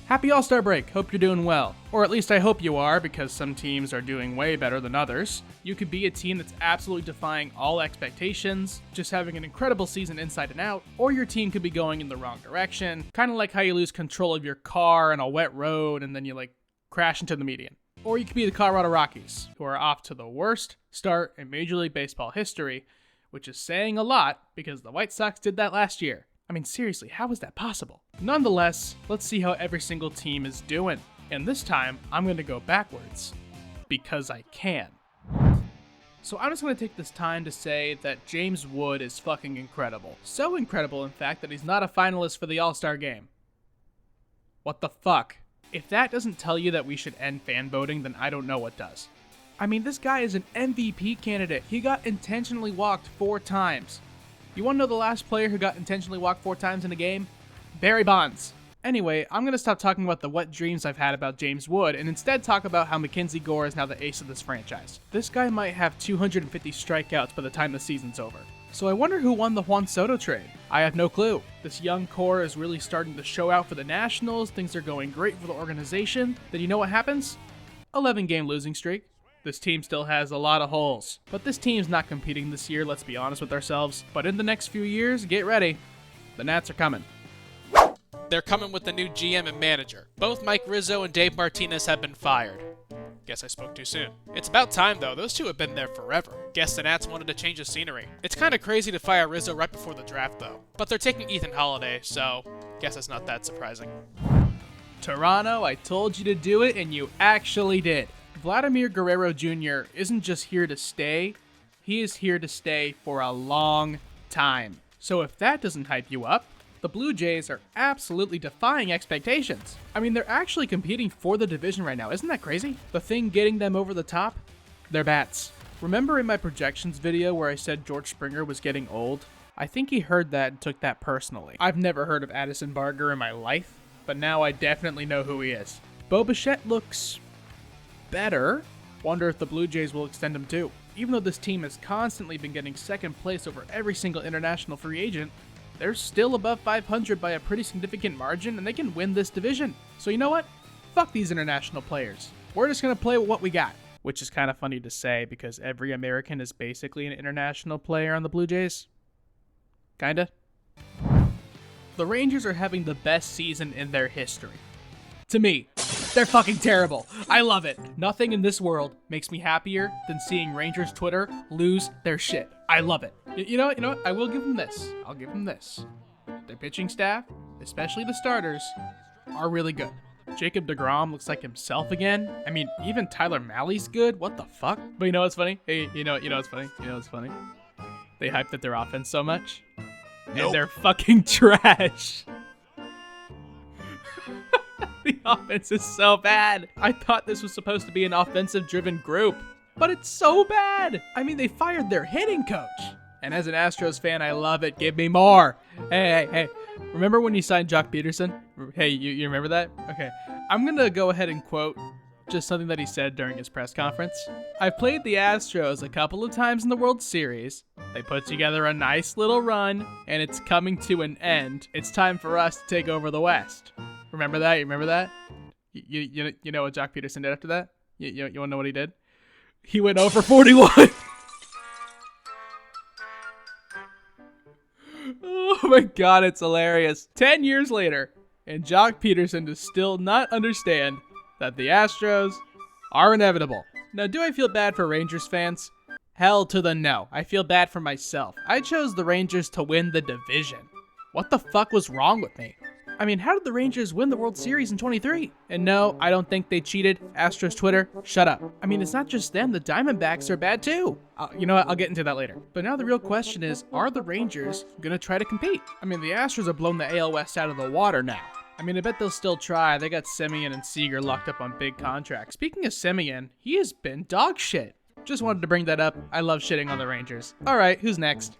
Happy All-Star break, hope you're doing well. Or at least I hope you are, because some teams are doing way better than others. You could be a team that's absolutely defying all expectations, just having an incredible season inside and out, or your team could be going in the wrong direction, kind of like how you lose control of your car on a wet road and then you crash into the median. Or you could be the Colorado Rockies, who are off to the worst start in Major League Baseball history, which is saying a lot because the White Sox did that last year. I mean, seriously, how is that possible? Nonetheless, let's see how every single team is doing. And this time, I'm going to go backwards. Because I can. So I'm just going to take this time to say that James Wood is fucking incredible. So incredible, in fact, that he's not a finalist for the All-Star game. What the fuck? If that doesn't tell you that we should end fan voting, then I don't know what does. I mean, this guy is an MVP candidate. He got intentionally walked 4 times. You want to know the last player who got intentionally walked 4 times in a game? Barry Bonds. Anyway, I'm going to stop talking about the wet dreams I've had about James Wood and instead talk about how Mackenzie Gore is now the ace of this franchise. This guy might have 250 strikeouts by the time the season's over. So I wonder who won the Juan Soto trade. I have no clue. This young core is really starting to show out for the Nationals. Things are going great for the organization. Then you know what happens? 11-game losing streak. This team still has a lot of holes. But this team's not competing this year, let's be honest with ourselves. But in the next few years, get ready. The Nats are coming. They're coming with the new GM and manager. Both Mike Rizzo and Dave Martinez have been fired. Guess I spoke too soon. It's about time though, those two have been there forever. Guess the Nats wanted to change the scenery. It's kinda crazy to fire Rizzo right before the draft though. But they're taking Ethan Holiday, so guess that's not that surprising. Toronto, I told you to do it and you actually did. Vladimir Guerrero Jr. isn't just here to stay, he is here to stay for a long time. So if that doesn't hype you up, the Blue Jays are absolutely defying expectations. I mean, they're actually competing for the division right now, isn't that crazy? The thing getting them over the top? Their bats. Remember in my projections video where I said George Springer was getting old? I think he heard that and took that personally. I've never heard of Addison Barger in my life, but now I definitely know who he is. Bo Bichette looks better. Wonder if the Blue Jays will extend him too. Even though this team has constantly been getting second place over every single international free agent, they're still above 500 by a pretty significant margin and they can win this division. So you know what? Fuck these international players. We're just going to play with what we got. Which is kind of funny to say because every American is basically an international player on the Blue Jays. Kinda. The Rangers are having the best season in their history. To me. They're fucking terrible. I love it. Nothing in this world makes me happier than seeing Rangers Twitter lose their shit. I love it. You know what? I will give them this. I'll give them this. Their pitching staff, especially the starters, are really good. Jacob deGrom looks like himself again. I mean, even Tyler Maley's good. What the fuck? But you know what's funny? Hey, you know what's funny? You know what's funny? They hyped up their offense so much. Nope. And they're fucking trash. The offense is so bad. I thought this was supposed to be an offensive-driven group, but it's so bad. I mean, they fired their hitting coach. And as an Astros fan, I love it. Give me more. Hey. Remember when you signed Jock Peterson? Hey, you remember that? Okay. I'm going to go ahead and quote just something that he said during his press conference. I've played the Astros a couple of times in the World Series. They put together a nice little run, and it's coming to an end. It's time for us to take over the West. Remember that? You remember that? You know what Jock Peterson did after that? You want to know what he did? He went over 41. Oh my god, it's hilarious. 10 years later, and Jock Peterson does still not understand that the Astros are inevitable. Now, do I feel bad for Rangers fans? Hell to the no. I feel bad for myself. I chose the Rangers to win the division. What the fuck was wrong with me? I mean, how did the Rangers win the World Series in 23? And no, I don't think they cheated. Astros Twitter, shut up. I mean, it's not just them. The Diamondbacks are bad too. You know what? I'll get into that later. But now the real question is, are the Rangers going to try to compete? I mean, the Astros have blown the AL West out of the water now. I mean, I bet they'll still try. They got Semien and Seager locked up on big contracts. Speaking of Semien, he has been dog shit. Just wanted to bring that up. I love shitting on the Rangers. All right, who's next?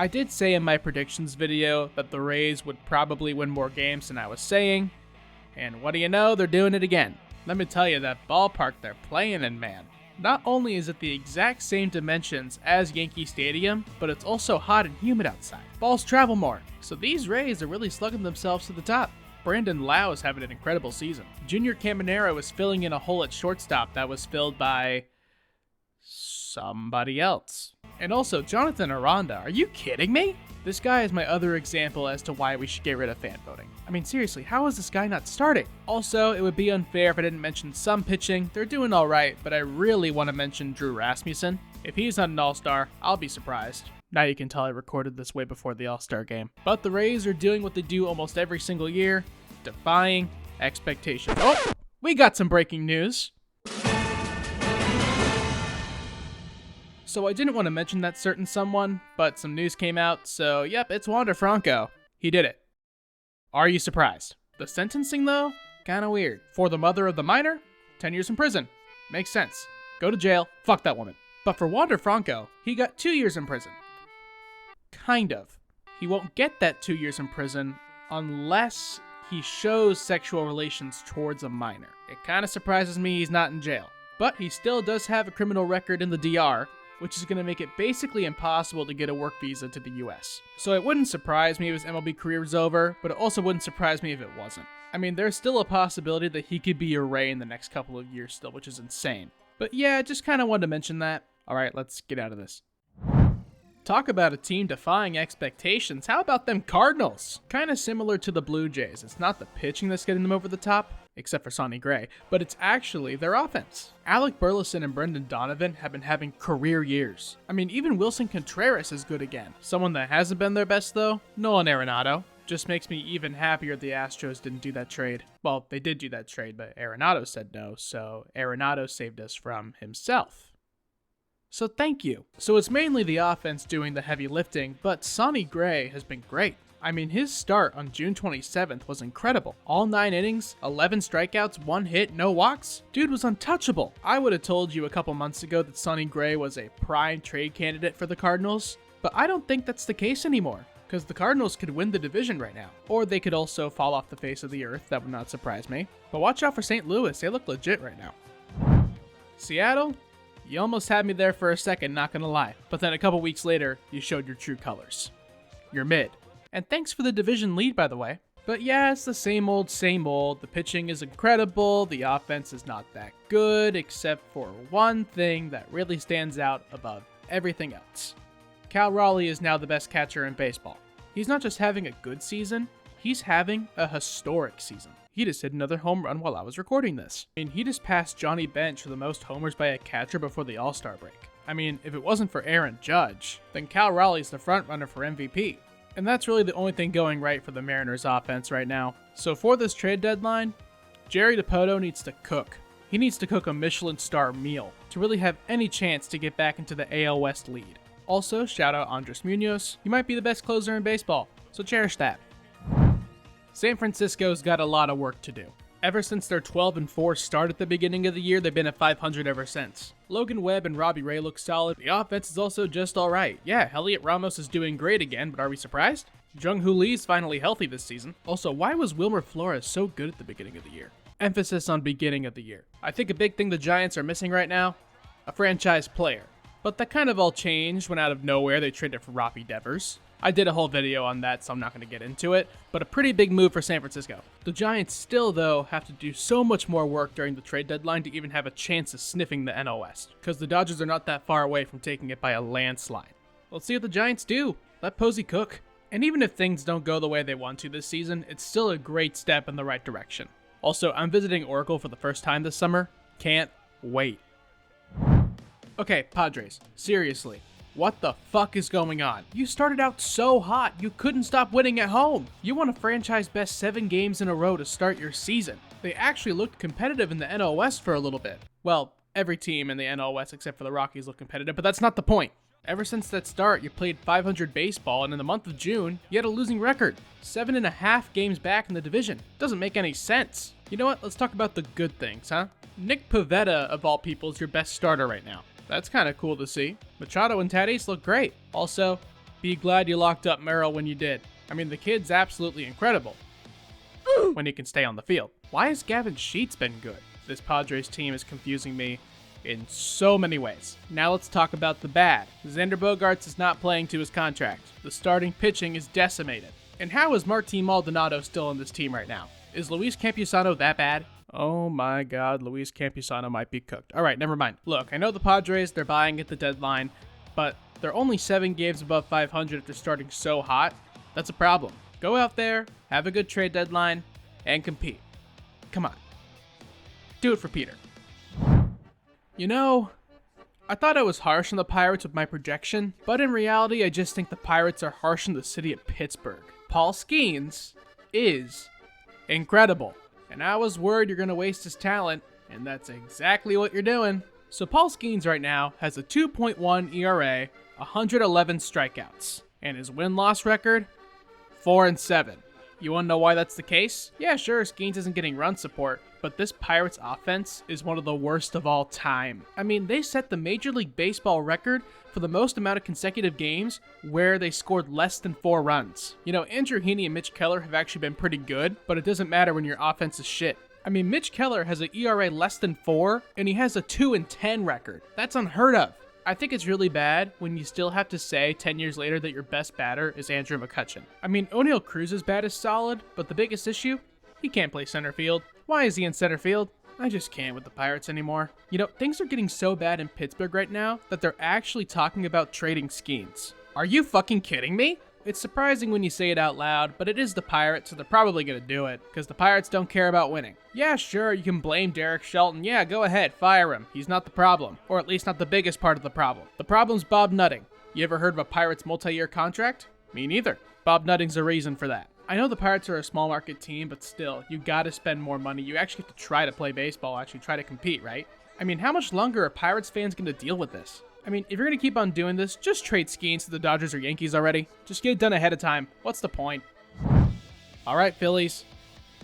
I did say in my predictions video that the Rays would probably win more games than I was saying, and what do you know, they're doing it again. Let me tell you, that ballpark they're playing in, man. Not only is it the exact same dimensions as Yankee Stadium, but it's also hot and humid outside. Balls travel more, so these Rays are really slugging themselves to the top. Brandon Lau is having an incredible season. Junior Caminero is filling in a hole at shortstop that was filled by somebody else. And also, Jonathan Aranda, are you kidding me? This guy is my other example as to why we should get rid of fan voting. I mean, seriously, how is this guy not starting? Also, it would be unfair if I didn't mention some pitching. They're doing alright, but I really want to mention Drew Rasmussen. If he's not an all-star, I'll be surprised. Now you can tell I recorded this way before the all-star game. But the Rays are doing what they do almost every single year, defying expectations. Oh, we got some breaking news. So I didn't want to mention that certain someone, but some news came out, so yep, it's Wander Franco. He did it. Are you surprised? The sentencing, though? Kinda weird. For the mother of the minor? 10 years in prison. Makes sense. Go to jail, fuck that woman. But for Wander Franco, he got 2 years in prison. Kind of. He won't get that 2 years in prison unless he shows sexual relations towards a minor. It kinda surprises me he's not in jail. But he still does have a criminal record in the DR, which is going to make it basically impossible to get a work visa to the US. So it wouldn't surprise me if his MLB career was over, but it also wouldn't surprise me if it wasn't. I mean, there's still a possibility that he could be a Ray in the next couple of years still, which is insane. But yeah, just kind of wanted to mention that. Alright, let's get out of this. Talk about a team defying expectations. How about them Cardinals? Kind of similar to the Blue Jays. It's not the pitching that's getting them over the top, except for Sonny Gray, but it's actually their offense. Alec Burleson and Brendan Donovan have been having career years. I mean, even Wilson Contreras is good again. Someone that hasn't been their best though, Nolan Arenado. Just makes me even happier the Astros didn't do that trade. Well, they did do that trade, but Arenado said no, so Arenado saved us from himself. So thank you. So it's mainly the offense doing the heavy lifting, but Sonny Gray has been great. I mean, his start on June 27th was incredible. All 9 innings, 11 strikeouts, 1 hit, no walks. Dude was untouchable. I would have told you a couple months ago that Sonny Gray was a prime trade candidate for the Cardinals, but I don't think that's the case anymore, because the Cardinals could win the division right now. Or they could also fall off the face of the earth, that would not surprise me. But watch out for St. Louis, they look legit right now. Seattle? You almost had me there for a second, not gonna lie. But then a couple weeks later, you showed your true colors. You're mid. And thanks for the division lead, by the way. But yeah, it's the same old, same old. The pitching is incredible, the offense is not that good, except for one thing that really stands out above everything else. Cal Raleigh is now the best catcher in baseball. He's not just having a good season, he's having a historic season. He just hit another home run while I was recording this. I mean, he just passed Johnny Bench for the most homers by a catcher before the All-Star break. I mean, if it wasn't for Aaron Judge, then Cal Raleigh's the front runner for MVP. And that's really the only thing going right for the Mariners offense right now. So for this trade deadline, Jerry Dipoto needs to cook. He needs to cook a Michelin star meal to really have any chance to get back into the AL West lead. Also, shout out Andres Munoz. He might be the best closer in baseball, so cherish that. San Francisco's got a lot of work to do. Ever since their 12-4 start at the beginning of the year, they've been at 500 ever since. Logan Webb and Robbie Ray look solid. The offense is also just alright. Yeah, Heliot Ramos is doing great again, but are we surprised? Jung-Hoo Lee's finally healthy this season. Also, why was Wilmer Flores so good at the beginning of the year? Emphasis on beginning of the year. I think a big thing the Giants are missing right now, a franchise player. But that kind of all changed when out of nowhere they traded for Rafi Devers. I did a whole video on that, so I'm not going to get into it, but a pretty big move for San Francisco. The Giants still, though, have to do so much more work during the trade deadline to even have a chance of sniffing the NL West, because the Dodgers are not that far away from taking it by a landslide. Let's see what the Giants do. Let Posey cook. And even if things don't go the way they want to this season, it's still a great step in the right direction. Also, I'm visiting Oracle for the first time this summer. Can't wait. Okay, Padres, seriously. What the fuck is going on? You started out so hot, you couldn't stop winning at home. You won a franchise best 7 games in a row to start your season. They actually looked competitive in the NL West for a little bit. Well, every team in the NL West except for the Rockies look competitive, but that's not the point. Ever since that start, you played 500 baseball, and in the month of June, you had a losing record. 7.5 games back in the division. Doesn't make any sense. You know what? Let's talk about the good things, huh? Nick Pivetta, of all people, is your best starter right now. That's kind of cool to see. Machado and Tatis look great. Also, be glad you locked up Merrill when you did. I mean, the kid's absolutely incredible when he can stay on the field. Why has Gavin Sheets been good? This Padres team is confusing me in so many ways. Now let's talk about the bad. Xander Bogaerts is not playing to his contract. The starting pitching is decimated. And how is Martin Maldonado still on this team right now? Is Luis Campusano that bad? Oh my god, Luis Campusano might be cooked. Alright, never mind. Look, I know the Padres, they're buying at the deadline, but they're only 7 games above 500 after starting so hot. That's a problem. Go out there, have a good trade deadline, and compete. Come on. Do it for Peter. You know, I thought I was harsh on the Pirates with my projection, but in reality, I just think the Pirates are harsh on the city of Pittsburgh. Paul Skeens is incredible, and I was worried you're going to waste his talent, and that's exactly what you're doing. So Paul Skeens right now has a 2.1 ERA, 111 strikeouts, and his win-loss record, 4-7. You wanna know why that's the case? Yeah, sure, Skeens isn't getting run support, but this Pirates offense is one of the worst of all time. I mean, they set the Major League Baseball record for the most amount of consecutive games where they scored less than 4 runs. You know, Andrew Heaney and Mitch Keller have actually been pretty good, but it doesn't matter when your offense is shit. I mean, Mitch Keller has an ERA less than 4, and he has a 2-10 record. That's unheard of. I think it's really bad when you still have to say 10 years later that your best batter is Andrew McCutchen. I mean, O'Neal Cruz's bat is solid, but the biggest issue? He can't play center field. Why is he in center field? I just can't with the Pirates anymore. You know, things are getting so bad in Pittsburgh right now that they're actually talking about trading Skeens. Are you fucking kidding me? It's surprising when you say it out loud, but it is the Pirates, so they're probably going to do it, because the Pirates don't care about winning. Yeah, sure, you can blame Derek Shelton. Yeah, go ahead, fire him. He's not the problem, or at least not the biggest part of the problem. The problem's Bob Nutting. You ever heard of a Pirates multi-year contract? Me neither. Bob Nutting's a reason for that. I know the Pirates are a small market team, but still, you gotta spend more money. You actually have to try to play baseball, actually try to compete, right? I mean, how much longer are Pirates fans gonna deal with this? I mean, if you're going to keep on doing this, just trade Skeens to the Dodgers or Yankees already. Just get it done ahead of time. What's the point? Alright, Phillies.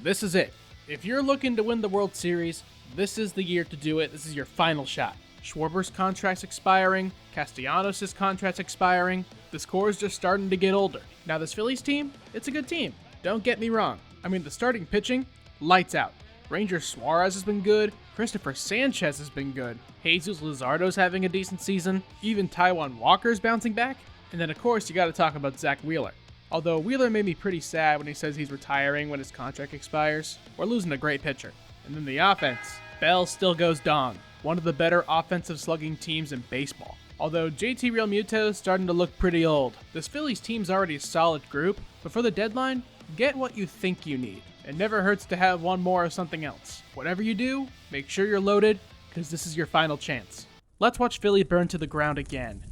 This is it. If you're looking to win the World Series, this is the year to do it. This is your final shot. Schwarber's contract's expiring. Castellanos' contract's expiring. This core is just starting to get older. Now, this Phillies team, it's a good team. Don't get me wrong. I mean, the starting pitching, lights out. Ranger Suarez has been good. Christopher Sanchez has been good. Jesus Luzardo's having a decent season. Even Taijuan Walker's bouncing back. And then, of course, you got to talk about Zach Wheeler. Although Wheeler made me pretty sad when he says he's retiring when his contract expires. We're losing a great pitcher. And then the offense. Bell still goes dong. One of the better offensive slugging teams in baseball. Although JT Realmuto is starting to look pretty old. This Phillies team's already a solid group, but for the deadline, get what you think you need. It never hurts to have one more of something else. Whatever you do, make sure you're loaded, because this is your final chance. Let's watch Philly burn to the ground again.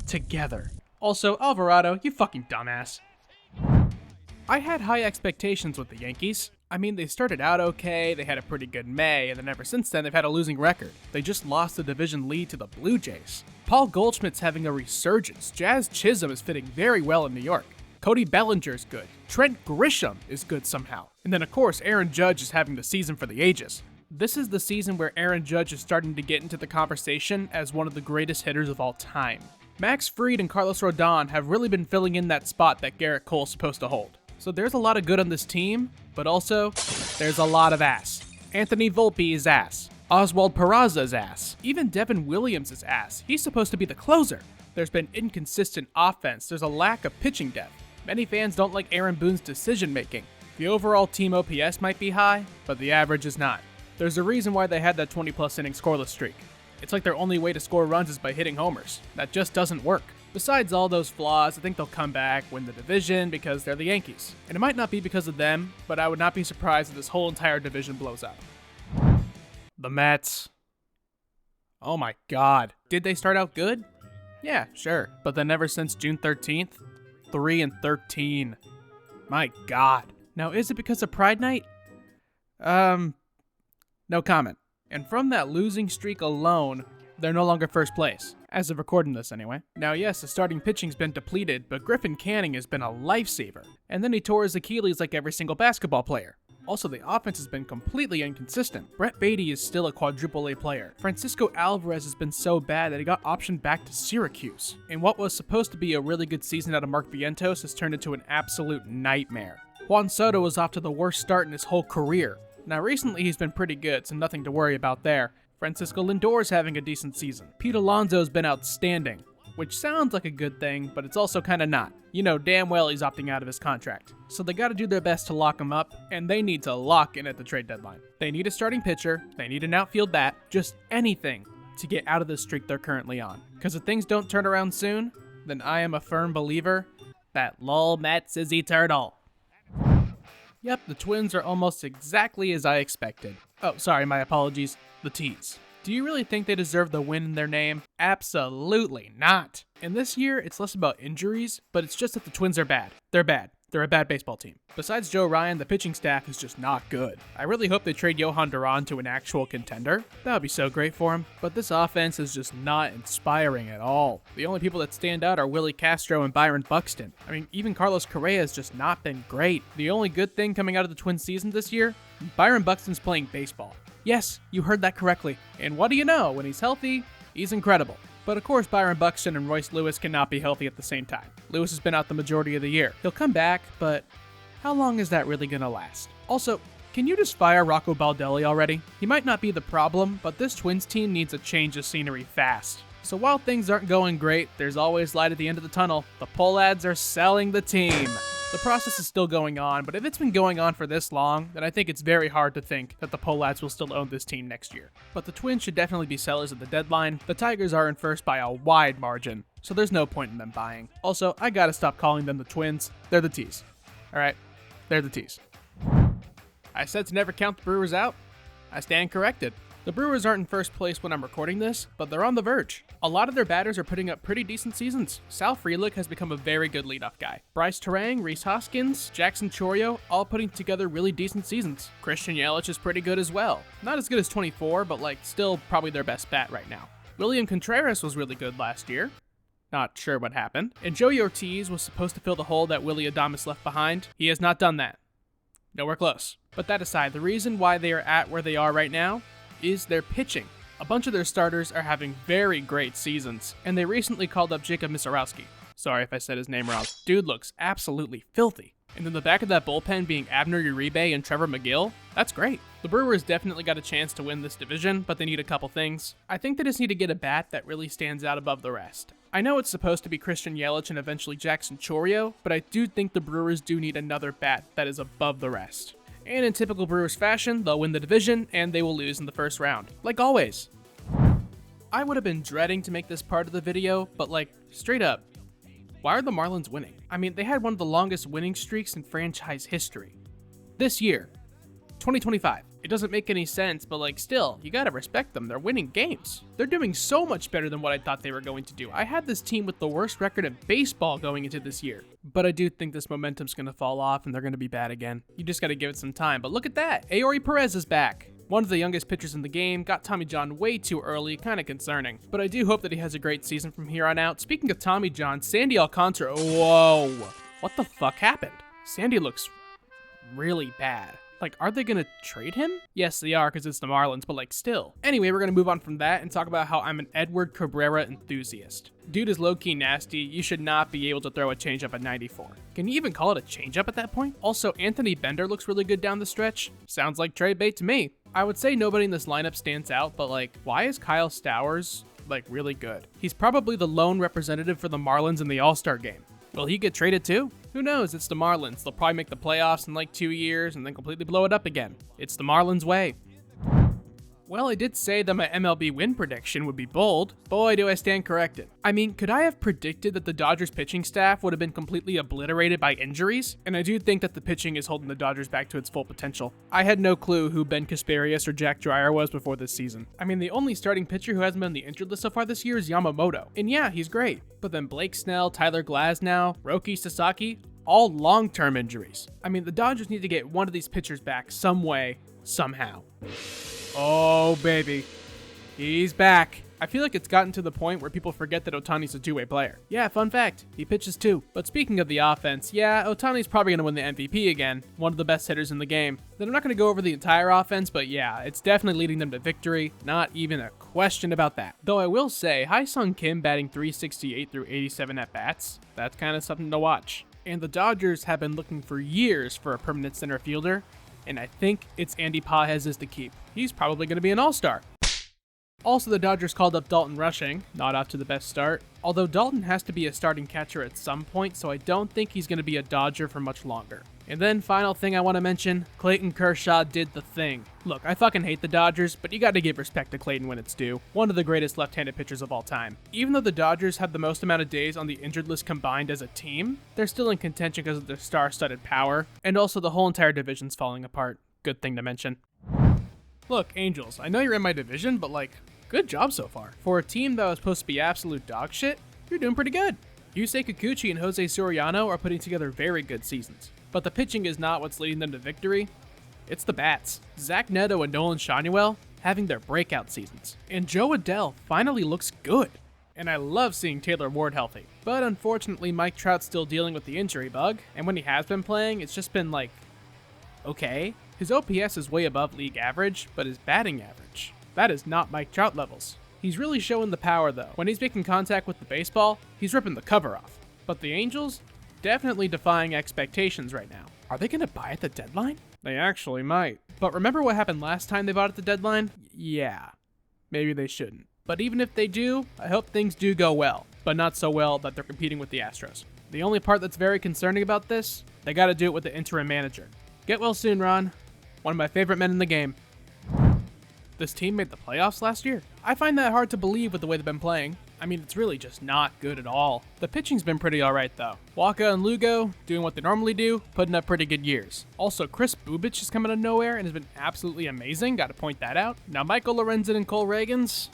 Together. Also, Alvarado, you fucking dumbass. I had high expectations with the Yankees. I mean, they started out okay, they had a pretty good May, and then ever since then they've had a losing record. They just lost the division lead to the Blue Jays. Paul Goldschmidt's having a resurgence. Jazz Chisholm is fitting very well in New York. Cody Bellinger's good. Trent Grisham is good somehow. And then of course, Aaron Judge is having the season for the ages. This is the season where Aaron Judge is starting to get into the conversation as one of the greatest hitters of all time. Max Fried and Carlos Rodon have really been filling in that spot that Garrett Cole's supposed to hold. So there's a lot of good on this team, but also, there's a lot of ass. Anthony Volpe is ass. Oswald Peraza is ass. Even Devin Williams is ass. He's supposed to be the closer. There's been inconsistent offense. There's a lack of pitching depth. Many fans don't like Aaron Boone's decision making. The overall team OPS might be high, but the average is not. There's a reason why they had that 20+ inning scoreless streak. It's like their only way to score runs is by hitting homers. That just doesn't work. Besides all those flaws, I think they'll come back, win the division because they're the Yankees. And it might not be because of them, but I would not be surprised if this whole entire division blows up. The Mets. Oh my god. Did they start out good? Yeah, sure. But then ever since June 13th, 3-13. My god. Now, is it because of Pride Night? No comment. And from that losing streak alone, they're no longer first place. As of recording this, anyway. Now, yes, the starting pitching's been depleted, but Griffin Canning has been a lifesaver. And then he tore his Achilles like every single basketball player. Also, the offense has been completely inconsistent. Brett Beatty is still a quadruple A player. Francisco Alvarez has been so bad that he got optioned back to Syracuse. And what was supposed to be a really good season out of Mark Vientos has turned into an absolute nightmare. Juan Soto was off to the worst start in his whole career. Now, recently he's been pretty good, so nothing to worry about there. Francisco Lindor's having a decent season. Pete Alonso's been outstanding. which sounds like a good thing, but it's also kind of not. You know damn well he's opting out of his contract. So they gotta do their best to lock him up, and they need to lock in at the trade deadline. They need a starting pitcher, they need an outfield bat, just anything to get out of the streak they're currently on. Because if things don't turn around soon, then I am a firm believer that lol Mets is eternal. Yep, the Twins are almost exactly as I expected. Oh, sorry, my apologies. The T's. Do you really think they deserve the win in their name? Absolutely not. And this year, it's less about injuries, but it's just that the Twins are bad. They're bad. They're a bad baseball team. Besides Joe Ryan, the pitching staff is just not good. I really hope they trade Johan Duran to an actual contender. That would be so great for him. But this offense is just not inspiring at all. The only people that stand out are Willie Castro and Byron Buxton. I mean, even Carlos Correa has just not been great. The only good thing coming out of the Twins season this year? Byron Buxton's playing baseball. Yes, you heard that correctly. And what do you know? When he's healthy, he's incredible. But of course, Byron Buxton and Royce Lewis cannot be healthy at the same time. Lewis has been out the majority of the year. He'll come back, but how long is that really gonna last? Also, can you just fire Rocco Baldelli already? He might not be the problem, but this Twins team needs a change of scenery fast. So while things aren't going great, there's always light at the end of the tunnel. The Pohlads are selling the team. The process is still going on, but if it's been going on for this long, then I think it's very hard to think that the Pohlads will still own this team next year. But the Twins should definitely be sellers at the deadline. The Tigers are in first by a wide margin, so there's no point in them buying. Also, I gotta stop calling them the Twins. They're the T's. Alright? They're the T's. I said to never count the Brewers out. I stand corrected. The Brewers aren't in first place when I'm recording this, but they're on the verge. A lot of their batters are putting up pretty decent seasons. Sal Frelick has become a very good leadoff guy. Bryce Terang, Rhys Hoskins, Jackson Chourio, all putting together really decent seasons. Christian Yelich is pretty good as well. Not as good as 24, but still probably their best bat right now. William Contreras was really good last year. Not sure what happened. And Joey Ortiz was supposed to fill the hole that Willy Adames left behind. He has not done that. Nowhere close. But that aside, the reason why they are at where they are right now is their pitching. A bunch of their starters are having very great seasons, and they recently called up Jacob Misarowski. Sorry if I said his name wrong. Dude looks absolutely filthy. And then the back of that bullpen being Abner Uribe and Trevor McGill, that's great. The Brewers definitely got a chance to win this division, but they need a couple things. I think they just need to get a bat that really stands out above the rest. I know it's supposed to be Christian Yelich and eventually Jackson Chourio, but I do think the Brewers do need another bat that is above the rest. And in typical Brewers fashion, they'll win the division, and they will lose in the first round. Like always. I would have been dreading to make this part of the video, but straight up, why are the Marlins winning? I mean, they had one of the longest winning streaks in franchise history. This year, 2025. It doesn't make any sense, but still, you gotta respect them. They're winning games. They're doing so much better than what I thought they were going to do. I had this team with the worst record in baseball going into this year. But I do think this momentum's gonna fall off and they're gonna be bad again. You just gotta give it some time. But look at that. Aori Perez is back. One of the youngest pitchers in the game, got Tommy John way too early, kinda concerning. But I do hope that he has a great season from here on out. Speaking of Tommy John, Sandy Alcantara, whoa. What the fuck happened? Sandy looks really bad. Are they gonna trade him? Yes, they are, because it's the Marlins, but still. Anyway, we're gonna move on from that and talk about how I'm an Edward Cabrera enthusiast. Dude is low-key nasty. You should not be able to throw a changeup at 94. Can you even call it a changeup at that point? Also, Anthony Bender looks really good down the stretch. Sounds like trade bait to me. I would say nobody in this lineup stands out, but why is Kyle Stowers really good? He's probably the lone representative for the Marlins in the All-Star game. Will he get traded too? Who knows? It's the Marlins. They'll probably make the playoffs in 2 years and then completely blow it up again. It's the Marlins way. Well, I did say that my MLB win prediction would be bold. Boy, do I stand corrected. I mean, could I have predicted that the Dodgers pitching staff would have been completely obliterated by injuries? And I do think that the pitching is holding the Dodgers back to its full potential. I had no clue who Ben Kasparius or Jack Dreyer was before this season. I mean, the only starting pitcher who hasn't been on the injured list so far this year is Yamamoto. And yeah, he's great. But then Blake Snell, Tyler Glasnow, Roki Sasaki, all long-term injuries. I mean, the Dodgers need to get one of these pitchers back some way, somehow. Oh, baby. He's back. I feel like it's gotten to the point where people forget that Ohtani's a two-way player. Yeah, fun fact, he pitches too. But speaking of the offense, yeah, Ohtani's probably going to win the MVP again, one of the best hitters in the game. Then I'm not going to go over the entire offense, but yeah, it's definitely leading them to victory. Not even a question about that. Though I will say, Hyun-Sung Kim batting 368 through 87 at-bats, that's kind of something to watch. And the Dodgers have been looking for years for a permanent center fielder, and I think it's Andy Pages is to keep. He's probably going to be an all-star. Also, the Dodgers called up Dalton Rushing, not off to the best start. although Dalton has to be a starting catcher at some point, so I don't think he's going to be a Dodger for much longer. And then, final thing I want to mention, Clayton Kershaw did the thing. Look, I fucking hate the Dodgers, but you gotta give respect to Clayton when it's due. One of the greatest left-handed pitchers of all time. Even though the Dodgers have the most amount of days on the injured list combined as a team, they're still in contention because of their star-studded power, and also the whole entire division's falling apart. Good thing to mention. Look, Angels, I know you're in my division, but good job so far. For a team that was supposed to be absolute dog shit, you're doing pretty good. Yusei Kikuchi and Jose Soriano are putting together very good seasons. But the pitching is not what's leading them to victory. It's the bats. Zach Neto and Nolan Shinuel having their breakout seasons. And Joe Adell finally looks good. And I love seeing Taylor Ward healthy. But unfortunately, Mike Trout's still dealing with the injury bug. And when he has been playing, it's just been okay. His OPS is way above league average, but his batting average, that is not Mike Trout levels. He's really showing the power though. When he's making contact with the baseball, he's ripping the cover off. But the Angels, definitely defying expectations right now. Are they going to buy at the deadline? They actually might. But remember what happened last time they bought at the deadline? Yeah, maybe they shouldn't. But even if they do, I hope things do go well, but not so well that they're competing with the Astros. The only part that's very concerning about this, they got to do it with the interim manager. Get well soon, Ron. One of my favorite men in the game. This team made the playoffs last year? I find that hard to believe with the way they've been playing. I mean, it's really just not good at all. The pitching's been pretty alright though. Waka and Lugo doing what they normally do, putting up pretty good years. Also, Chris Bubich has come out of nowhere and has been absolutely amazing, gotta point that out. Now, Michael Lorenzen and Cole Reagans,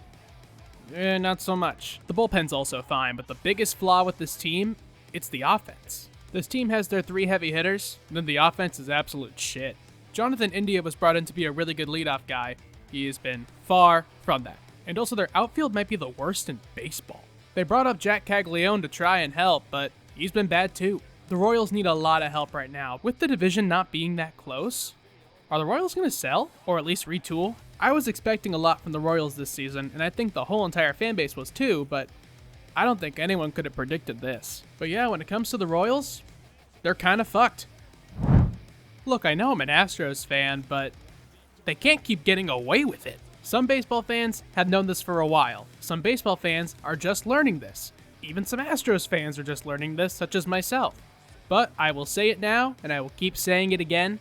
not so much. The bullpen's also fine, but the biggest flaw with this team, it's the offense. This team has their 3 heavy hitters, and then the offense is absolute shit. Jonathan India was brought in to be a really good leadoff guy. He has been far from that. And also their outfield might be the worst in baseball. They brought up Jack Caglione to try and help, but he's been bad too. The Royals need a lot of help right now. With the division not being that close, are the Royals going to sell? Or at least retool? I was expecting a lot from the Royals this season, and I think the whole entire fan base was too, but I don't think anyone could have predicted this. But yeah, when it comes to the Royals, they're kind of fucked. Look, I know I'm an Astros fan, but they can't keep getting away with it. Some baseball fans have known this for a while. Some baseball fans are just learning this. Even some Astros fans are just learning this, such as myself. But I will say it now, and I will keep saying it again.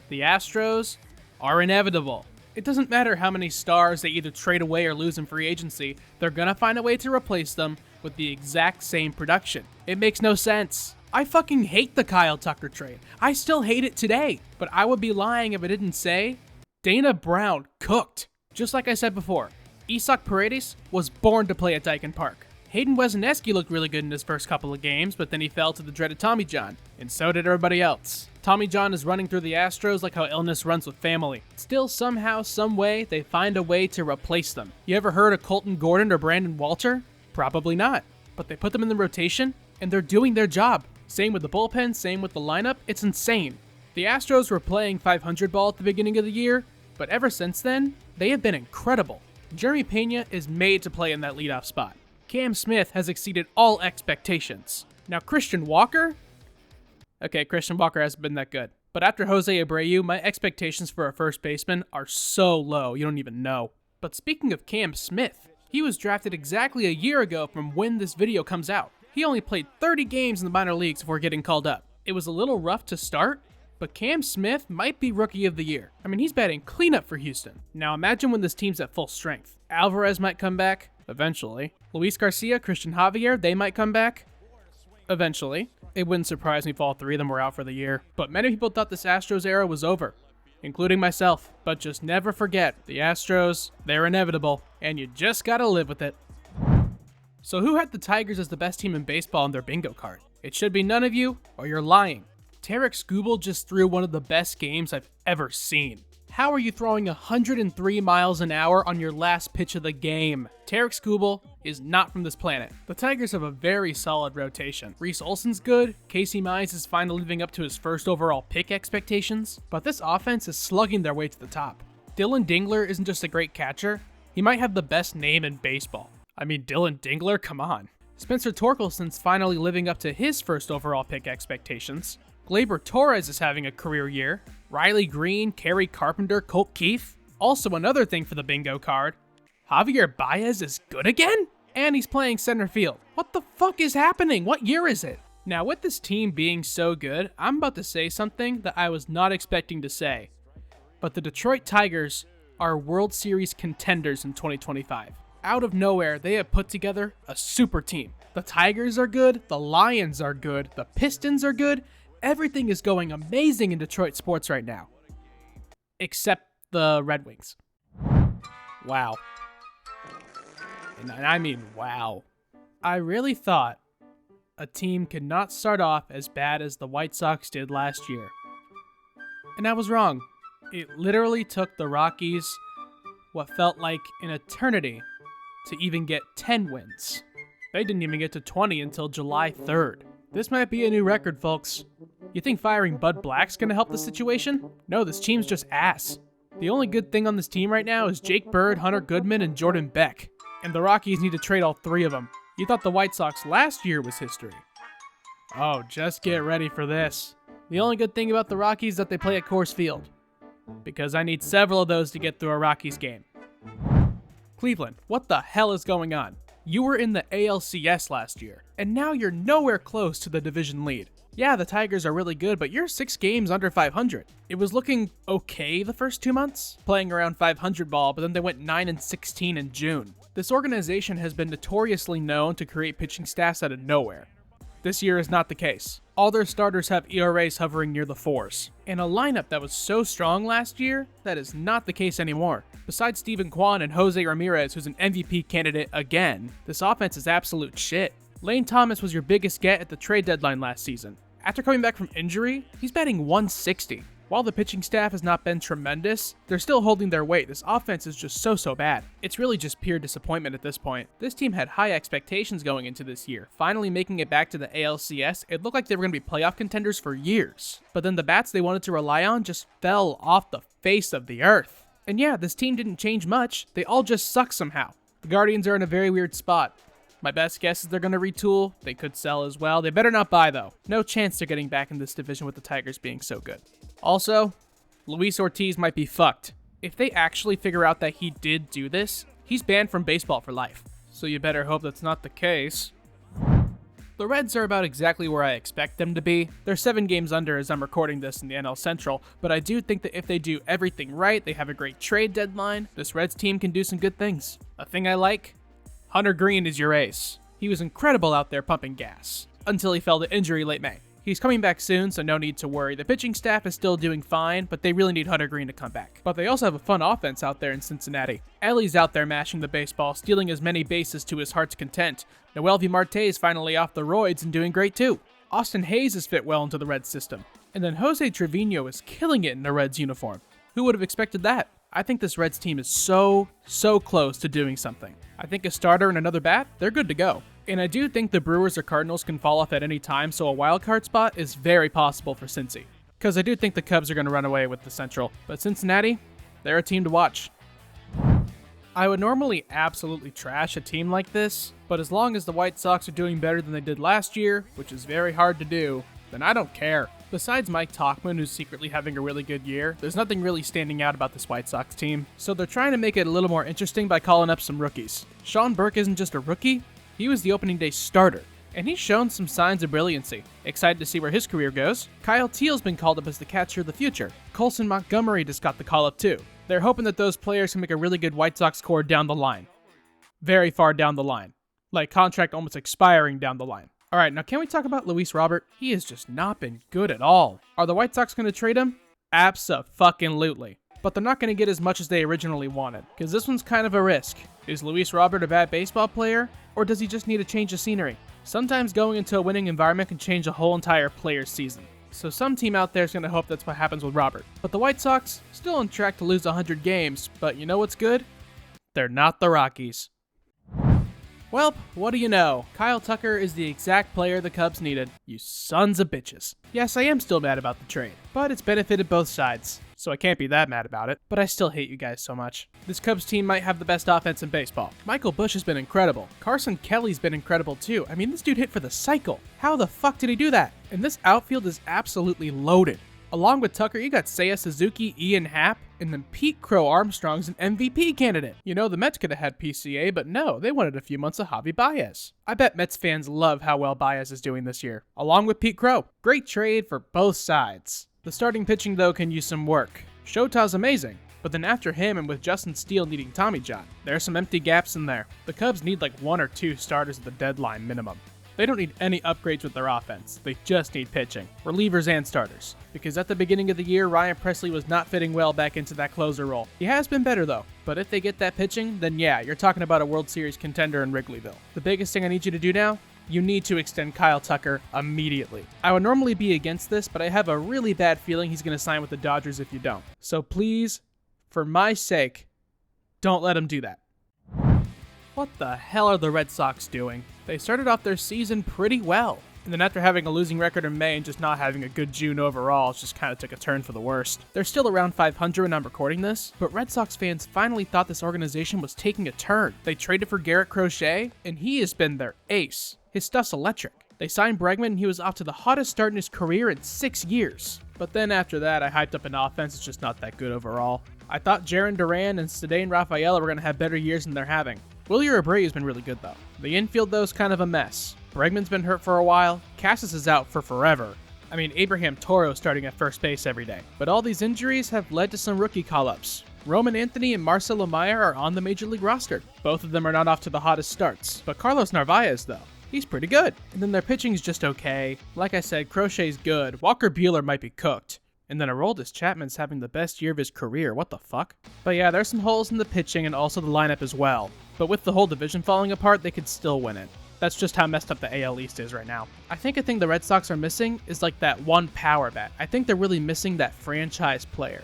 The Astros are inevitable. It doesn't matter how many stars they either trade away or lose in free agency, they're gonna find a way to replace them with the exact same production. It makes no sense. I fucking hate the Kyle Tucker trade. I still hate it today. But I would be lying if I didn't say Dana Brown cooked. Just like I said before, Isaac Paredes was born to play at Dyken Park. Hayden Wesneski looked really good in his first couple of games, but then he fell to the dreaded Tommy John, and so did everybody else. Tommy John is running through the Astros like how illness runs with family. Still, somehow, some way, they find a way to replace them. You ever heard of Colton Gordon or Brandon Walter? Probably not. But they put them in the rotation, and they're doing their job. Same with the bullpen, same with the lineup, it's insane. The Astros were playing 500 ball at the beginning of the year, but ever since then, they have been incredible. Jeremy Pena is made to play in that leadoff spot. Cam Smith has exceeded all expectations. Now Christian Walker? Okay, Christian Walker hasn't been that good. But after Jose Abreu, my expectations for a first baseman are so low, you don't even know. But speaking of Cam Smith, he was drafted exactly a year ago from when this video comes out. He only played 30 games in the minor leagues before getting called up. It was a little rough to start, but Cam Smith might be Rookie of the Year. I mean, he's batting cleanup for Houston. Now imagine when this team's at full strength. Alvarez might come back, eventually. Luis Garcia, Christian Javier, they might come back, eventually. It wouldn't surprise me if all 3 of them were out for the year. But many people thought this Astros era was over, including myself. But just never forget, the Astros, they're inevitable, and you just gotta live with it. So who had the Tigers as the best team in baseball on their bingo card? It should be none of you, or you're lying. Tarek Skubal just threw one of the best games I've ever seen. How are you throwing 103 miles an hour on your last pitch of the game? Tarek Skubal is not from this planet. The Tigers have a very solid rotation. Reese Olson's good, Casey Mize is finally living up to his first overall pick expectations, but this offense is slugging their way to the top. Dylan Dingler isn't just a great catcher, he might have the best name in baseball. I mean, Dylan Dingler, come on. Spencer Torkelson's finally living up to his first overall pick expectations. Gleyber Torres is having a career year. Riley Green, Kerry Carpenter, Colt Keith. Also another thing for the bingo card, Javier Baez is good again? and he's playing center field. What the fuck is happening? What year is it? Now, with this team being so good, I'm about to say something that I was not expecting to say. But the Detroit Tigers are World Series contenders in 2025. Out of nowhere, they have put together a super team. The Tigers are good, the Lions are good, the Pistons are good. Everything is going amazing in Detroit sports right now. Except the Red Wings. Wow. And I mean, wow. I really thought a team could not start off as bad as the White Sox did last year. And I was wrong. It literally took the Rockies what felt like an eternity to even get 10 wins. They didn't even get to 20 until July 3rd. This might be a new record, folks. You think firing Bud Black's gonna help the situation? No, this team's just ass. The only good thing on this team right now is Jake Bird, Hunter Goodman, and Jordan Beck. And the Rockies need to trade all three of them. You thought the White Sox last year was history. Oh, just get ready for this. The only good thing about the Rockies is that they play at Coors Field. Because I need several of those to get through a Rockies game. Cleveland, what the hell is going on? You were in the ALCS last year, and now you're nowhere close to the division lead. Yeah, the Tigers are really good, but you're 6 games under 500. It was looking okay the first 2 months, playing around 500 ball, but then they went 9-16 in June. This organization has been notoriously known to create pitching staffs out of nowhere. This year is not the case. All their starters have ERAs hovering near the 4s. And a lineup that was so strong last year, that is not the case anymore. Besides Steven Kwan and Jose Ramirez, who's an MVP candidate again, this offense is absolute shit. Lane Thomas was your biggest get at the trade deadline last season. After coming back from injury, he's batting 160. While the pitching staff has not been tremendous, they're still holding their weight. This offense is just so bad. It's really just pure disappointment at this point. This team had high expectations going into this year. Finally making it back to the ALCS, it looked like they were going to be playoff contenders for years. But then the bats they wanted to rely on just fell off the face of the earth. And yeah, this team didn't change much. They all just suck somehow. The Guardians are in a very weird spot. My best guess is they're going to retool. They could sell as well. They better not buy, though. No chance they're getting back in this division with the Tigers being so good. Also, Luis Ortiz might be fucked. If they actually figure out that he did do this, he's banned from baseball for life. So you better hope that's not the case. The Reds are about exactly where I expect them to be. They're 7 games under as I'm recording this in the NL Central, but I do think that if they do everything right, they have a great trade deadline, this Reds team can do some good things. A thing I like? Hunter Green is your ace. He was incredible out there pumping gas, until he fell to injury late May. He's coming back soon, so no need to worry. The pitching staff is still doing fine, but they really need Hunter Green to come back. But they also have a fun offense out there in Cincinnati. Ellie's out there mashing the baseball, stealing as many bases to his heart's content. Noel V. Marte is finally off the roids and doing great too. Austin Hayes has fit well into the Reds system. And then Jose Trevino is killing it in a Reds uniform. Who would have expected that? I think this Reds team is so close to doing something. I think a starter and another bat, they're good to go. And I do think the Brewers or Cardinals can fall off at any time, so a wildcard spot is very possible for Cincy. Because I do think the Cubs are going to run away with the Central. But Cincinnati, they're a team to watch. I would normally absolutely trash a team like this, but as long as the White Sox are doing better than they did last year, which is very hard to do, then I don't care. Besides Mike Tauchman, who's secretly having a really good year, there's nothing really standing out about this White Sox team, so they're trying to make it a little more interesting by calling up some rookies. Sean Burke isn't just a rookie, he was the opening day starter, and he's shown some signs of brilliancy. Excited to see where his career goes. Kyle Teal's been called up as the catcher of the future. Colson Montgomery just got the call up too. They're hoping that those players can make a really good White Sox core down the line. Very far down the line. Like contract almost expiring down the line. Alright, now can we talk about Luis Robert? He has just not been good at all. Are the White Sox going to trade him? Abso-fucking-lutely. But they're not going to get as much as they originally wanted, because this one's kind of a risk. Is Luis Robert a bad baseball player, or does he just need a change of scenery? Sometimes going into a winning environment can change a whole entire player's season. So some team out there is going to hope that's what happens with Robert. But the White Sox, still on track to lose 100 games, but you know what's good? They're not the Rockies. Well, what do you know? Kyle Tucker is the exact player the Cubs needed. You sons of bitches. Yes, I am still mad about the trade, but it's benefited both sides, so I can't be that mad about it. But I still hate you guys so much. This Cubs team might have the best offense in baseball. Michael Busch has been incredible. Carson Kelly's been incredible too. I mean, this dude hit for the cycle. How the fuck did he do that? And this outfield is absolutely loaded. Along with Tucker, you got Seiya Suzuki, Ian Happ, And then Pete Crow Armstrong's an MVP candidate. You know, the Mets could have had PCA, but no, they wanted a few months of Javi Baez. I bet Mets fans love how well Baez is doing this year, along with Pete Crow. Great trade for both sides. The starting pitching, though, can use some work. Shota's amazing, but then after him and with Justin Steele needing Tommy John, there are some empty gaps in there. The Cubs need like 1 or 2 starters at the deadline minimum. They don't need any upgrades with their offense. They just need pitching, relievers and starters. Because at the beginning of the year, Ryan Presley was not fitting well back into that closer role. He has been better though. But if they get that pitching, then yeah, you're talking about a World Series contender in Wrigleyville. The biggest thing I need you to do now? You need to extend Kyle Tucker immediately. I would normally be against this, but I have a really bad feeling he's going to sign with the Dodgers if you don't. So please, for my sake, don't let him do that. What the hell are the Red Sox doing? They started off their season pretty well, and then after having a losing record in May and just not having a good June overall, it just kind of took a turn for the worst. They're still around 500 when I'm recording this, but Red Sox fans finally thought this organization was taking a turn. They traded for Garrett Crochet, and he has been their ace. His stuff's electric. They signed Bregman, and he was off to the hottest start in his career in 6 years. But then after that, I hyped up an offense. It's just not that good overall. I thought Jarren Duran and Cedane Rafaela were going to have better years than they're having. Willie Abreu's been really good, though. The infield, though, is kind of a mess. Bregman's been hurt for a while. Cassis is out for forever. I mean, Abraham Toro starting at first base every day. But all these injuries have led to some rookie call-ups. Roman Anthony and Marcelo Meyer are on the Major League roster. Both of them are not off to the hottest starts. But Carlos Narvaez, though, he's pretty good. And then their pitching's just okay. Like I said, Crochet's good. Walker Buehler might be cooked. And then Aroldis Chapman's having the best year of his career. What the fuck? But yeah, there's some holes in the pitching and also the lineup as well. But with the whole division falling apart, they could still win it. That's just how messed up the AL East is right now. I think a thing the Red Sox are missing is like that one power bat. I think they're really missing that franchise player.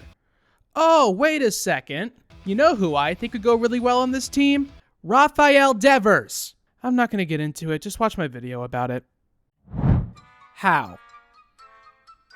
Oh, wait a second. You know who I think would go really well on this team? Rafael Devers. I'm not going to get into it. Just watch my video about it. How?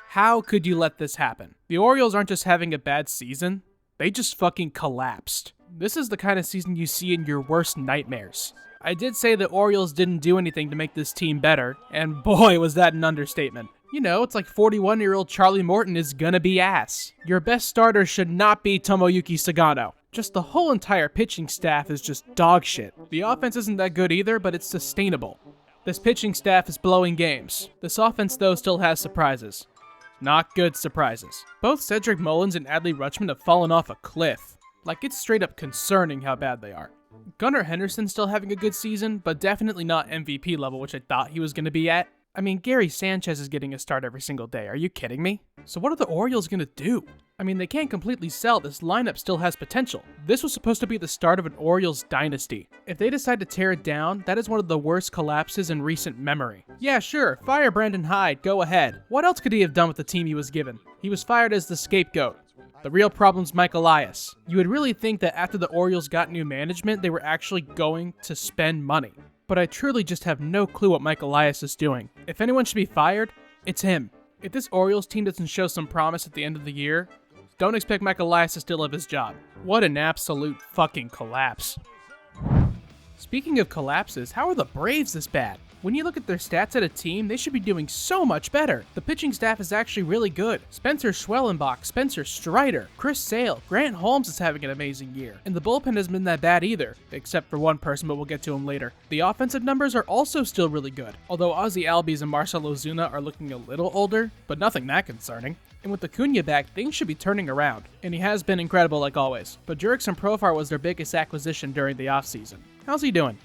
How could you let this happen? The Orioles aren't just having a bad season. They just fucking collapsed. This is the kind of season you see in your worst nightmares. I did say the Orioles didn't do anything to make this team better, and boy was that an understatement. You know, it's like 41-year-old Charlie Morton is gonna be ass. Your best starter should not be Tomoyuki Sagano. Just the whole entire pitching staff is just dog shit. The offense isn't that good either, but it's sustainable. This pitching staff is blowing games. This offense, though, still has surprises. Not good surprises. Both Cedric Mullins and Adley Rutschman have fallen off a cliff. Like, it's straight up concerning how bad they are. Gunnar Henderson's still having a good season, but definitely not MVP level, which I thought he was going to be at. I mean, Gary Sanchez is getting a start every single day. Are you kidding me? So what are the Orioles going to do? I mean, they can't completely sell. This lineup still has potential. This was supposed to be the start of an Orioles dynasty. If they decide to tear it down, that is one of the worst collapses in recent memory. Yeah, sure, fire Brandon Hyde, go ahead. What else could he have done with the team he was given? He was fired as the scapegoat. The real problem's Mike Elias. You would really think that after the Orioles got new management, they were actually going to spend money. But I truly just have no clue what Mike Elias is doing. If anyone should be fired, it's him. If this Orioles team doesn't show some promise at the end of the year, don't expect Mike Elias to still have his job. What an absolute fucking collapse. Speaking of collapses, how are the Braves this bad? When you look at their stats at a team, they should be doing so much better. The pitching staff is actually really good. Spencer Schwellenbach, Spencer Strider, Chris Sale, Grant Holmes is having an amazing year. And the bullpen hasn't been that bad either, except for one person, but we'll get to him later. The offensive numbers are also still really good, although Ozzie Albies and Marcell Ozuna are looking a little older, but nothing that concerning. And with Acuna back, things should be turning around. And he has been incredible like always. But Jurickson Profar was their biggest acquisition during the offseason. How's he doing?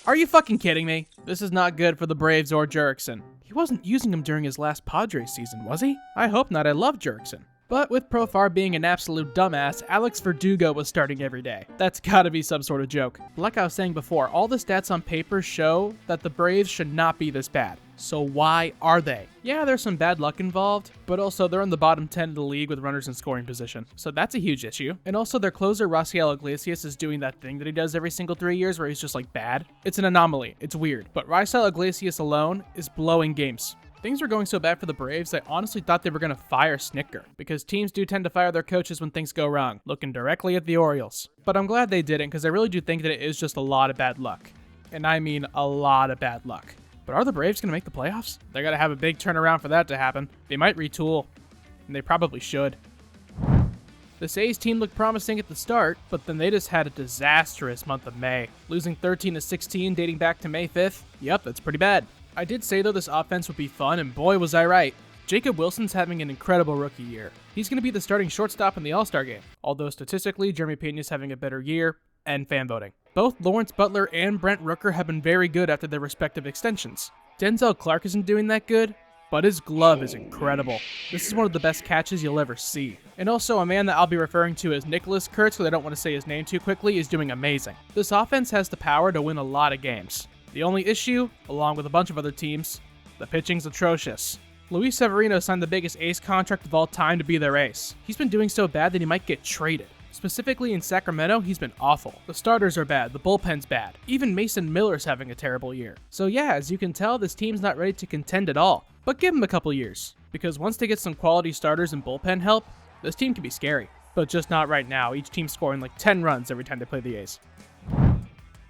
Are you fucking kidding me? This is not good for the Braves or Jurickson. He wasn't using him during his last Padres season, was he? I hope not. I love Jurickson. But with Profar being an absolute dumbass, Alex Verdugo was starting every day. That's gotta be some sort of joke. Like I was saying before, all the stats on paper show that the Braves should not be this bad. So why are they? Yeah, there's some bad luck involved, but also they're in the bottom 10 of the league with runners in scoring position. So that's a huge issue. And also their closer, Rafael Iglesias, is doing that thing that he does every single 3 years where he's just like bad. It's an anomaly. It's weird. But Rafael Iglesias alone is blowing games. Things were going so bad for the Braves, I honestly thought they were going to fire Snitker, because teams do tend to fire their coaches when things go wrong, looking directly at the Orioles. But I'm glad they didn't, because I really do think that it is just a lot of bad luck. And I mean a lot of bad luck. But are the Braves going to make the playoffs? They got to have a big turnaround for that to happen. They might retool, and they probably should. This A's team looked promising at the start, but then they just had a disastrous month of May, losing 13-16 dating back to May 5th. Yep, that's pretty bad. I did say though this offense would be fun, and boy was I right. Jacob Wilson's having an incredible rookie year. He's going to be the starting shortstop in the All-Star game, although statistically Jeremy Pena's having a better year, and fan voting. Both Lawrence Butler and Brent Rooker have been very good after their respective extensions. Denzel Clark isn't doing that good, but his glove is incredible. This is one of the best catches you'll ever see. And also, a man that I'll be referring to as Nicholas Kurtz, because I don't want to say his name too quickly, is doing amazing. This offense has the power to win a lot of games. The only issue, along with a bunch of other teams, the pitching's atrocious. Luis Severino signed the biggest ace contract of all time to be their ace. He's been doing so bad that he might get traded. Specifically in Sacramento, he's been awful. The starters are bad, the bullpen's bad. Even Mason Miller's having a terrible year. So yeah, as you can tell, this team's not ready to contend at all. But give them a couple years, because once they get some quality starters and bullpen help, this team can be scary. But just not right now, each team scoring like 10 runs every time they play the A's.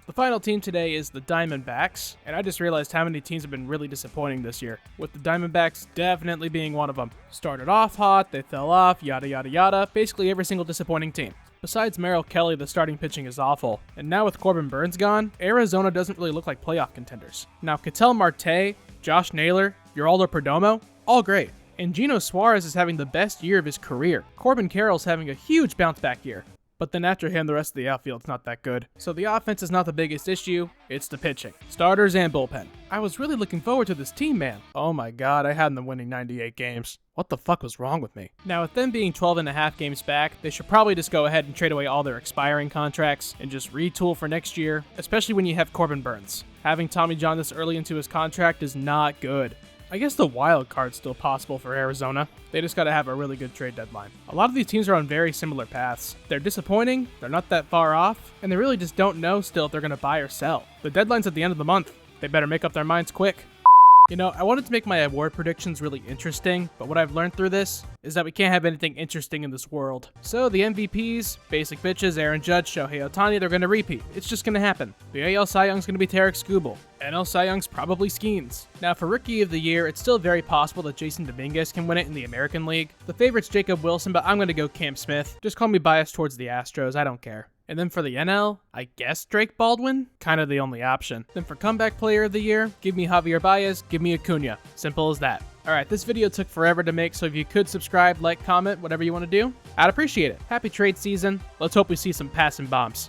The final team today is the Diamondbacks, and I just realized how many teams have been really disappointing this year, with the Diamondbacks definitely being one of them. Started off hot, they fell off, yada yada yada, basically every single disappointing team. Besides Merrill Kelly, the starting pitching is awful, and now with Corbin Burns gone, Arizona doesn't really look like playoff contenders. Now Ketel Marte, Josh Naylor, Geraldo Perdomo, all great. And Gino Suarez is having the best year of his career. Corbin Carroll's having a huge bounce back year. But then after him, the rest of the outfield's not that good. So the offense is not the biggest issue, it's the pitching. Starters and bullpen. I was really looking forward to this team, man. Oh my god, I had them winning 98 games. What the fuck was wrong with me? Now, with them being 12.5 games back, they should probably just go ahead and trade away all their expiring contracts and just retool for next year, especially when you have Corbin Burns. Having Tommy John this early into his contract is not good. I guess the wild card's still possible for Arizona. They just gotta have a really good trade deadline. A lot of these teams are on very similar paths. They're disappointing, they're not that far off, and they really just don't know still if they're gonna buy or sell. The deadline's at the end of the month. They better make up their minds quick. You know, I wanted to make my award predictions really interesting, but what I've learned through this is that we can't have anything interesting in this world. So the MVPs, basic bitches, Aaron Judge, Shohei Ohtani, they're going to repeat. It's just going to happen. The AL Cy Young's going to be Tarek Skubal. NL Cy Young's probably Skeens. Now for Rookie of the Year, it's still very possible that Jason Dominguez can win it in the American League. The favorite's Jacob Wilson, but I'm going to go Cam Smith. Just call me biased towards the Astros, I don't care. And then for the NL, I guess Drake Baldwin? Kind of the only option. Then for Comeback Player of the Year, give me Javier Baez, give me Acuna. Simple as that. Alright, this video took forever to make, so if you could subscribe, like, comment, whatever you want to do, I'd appreciate it. Happy trade season. Let's hope we see some passing bombs.